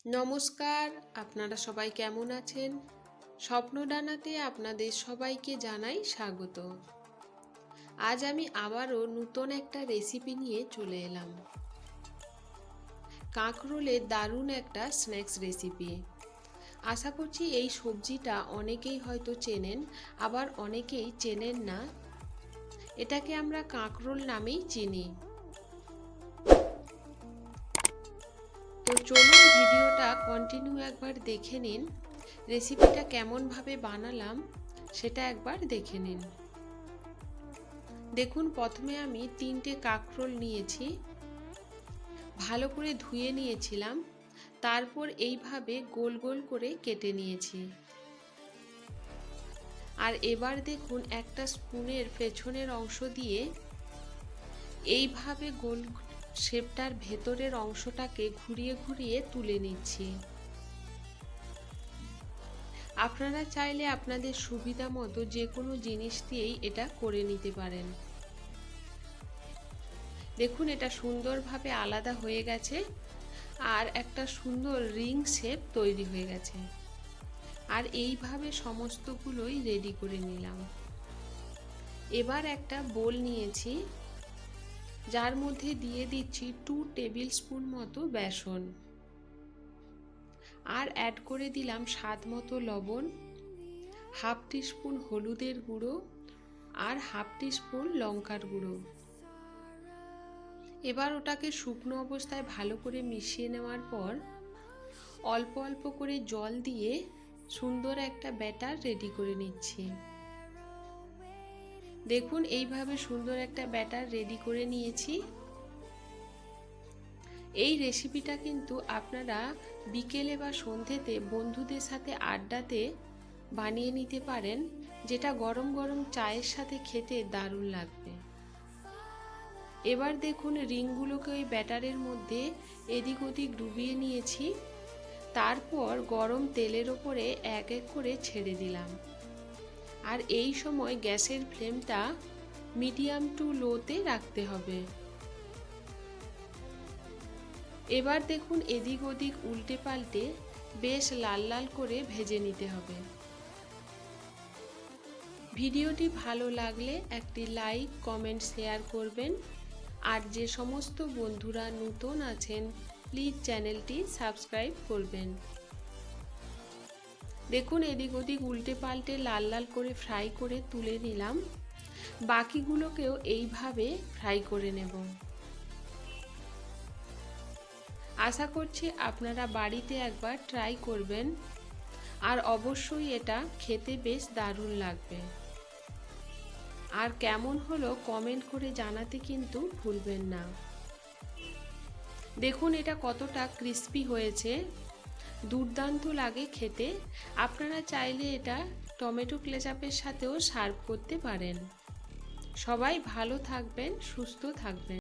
নমস্কার, আপনারা সবাই কেমন আছেন? স্বপ্নডানাতে আপনাদের সবাইকে জানাই স্বাগত। আজ আমি আবারও নতুন একটা রেসিপি নিয়ে চলে এলাম। কাঁকরোলের দারুণ একটা স্ন্যাক্স রেসিপি। আশা করছি এই সবজিটা অনেকেই হয়তো চেনেন, আবার অনেকেই চেনেন না। এটাকে আমরা কাঁকরোল নামেই চিনি। তো চলুন ভিডিওটা কন্টিনিউ একবার দেখে নিন। রেসিপিটা কেমনভাবে বানালাম সেটা একবার দেখে নিন। দেখুন, প্রথমে আমি 3টে কাঁকরোল নিয়েছি, ভালো করে ধুয়ে নিয়েছিলাম, তারপর এইভাবে গোল গোল করে কেটে নিয়েছি। আর এবার দেখুন, একটা স্পুনের পেছনের অংশ দিয়ে এইভাবে গোল শেপটার ভেতরের অংশটাকে ঘুরিয়ে ঘুরিয়ে তুলে নিচ্ছি। আপনারা চাইলে আপনাদের সুবিধা মতো যে কোনো জিনিস দিয়েই এটা করে নিতে পারেন। দেখুন, এটা সুন্দরভাবে আলাদা হয়ে গেছে আর একটা সুন্দর রিং শেপ তৈরি হয়ে গেছে। আর এইভাবে সমস্তগুলোই রেডি করে নিলাম। এবার একটা বোল নিয়েছি, যার মধ্যে দিয়ে দিচ্ছি 2 টেবিল স্পুন মতো বেসন, আর অ্যাড করে দিলাম স্বাদ মতো লবণ, হাফ টিস্পুন হলুদের গুঁড়ো আর হাফ টিস্পুন লঙ্কার গুঁড়ো। এবার ওটাকে শুকনো অবস্থায় ভালো করে মিশিয়ে নেওয়ার পর অল্প অল্প করে জল দিয়ে সুন্দর একটা ব্যাটার রেডি করে নিচ্ছি। দেখুন, এইভাবে সুন্দর একটা ব্যাটার রেডি করে নিয়েছি। এই রেসিপিটা কিন্তু আপনারা বিকেলে বা সন্ধ্যেতে বন্ধুদের সাথে আড্ডাতে বানিয়ে নিতে পারেন, যেটা গরম গরম চায়ের সাথে খেতে দারুণ লাগবে। এবার দেখুন, রিংগুলোকে ওই ব্যাটারের মধ্যে এদিক ওদিক ডুবিয়ে নিয়েছি, তারপর গরম তেলের ওপরে এক এক করে ছেড়ে দিলাম। আর এই সময় গ্যাসের ফ্লেমটা মিডিয়াম টু লোতে রাখতে হবে। এবার দেখুন, এদিক ওদিক উল্টে পাল্টে বেশ লাল লাল করে ভেজে নিতে হবে। ভিডিওটি ভালো লাগলে একটি লাইক, কমেন্ট, শেয়ার করবেন। আর যে সমস্ত বন্ধুরা নতুন আছেন প্লিজ চ্যানেলটি সাবস্ক্রাইব করবেন। দেখুন, এদিক ওদিক উল্টে পাল্টে লাল লাল করে ফ্রাই করে তুলে নিলাম। বাকিগুলোকেও এইভাবে ফ্রাই করে নেব। আশা করছি আপনারা বাড়িতে একবার ট্রাই করবেন, আর অবশ্যই এটা খেতে বেশ দারুণ লাগবে। আর কেমন হলো কমেন্ট করে জানাতে কিন্তু ভুলবেন না। দেখুন, এটা কতটা ক্রিস্পি হয়েছে, দুর্দান্ত লাগে খেতে। আপনারা চাইলে এটা টমেটো কেচাপের সাথেও সার্ভ করতে পারেন। সবাই ভালো থাকবেন, সুস্থ থাকবেন।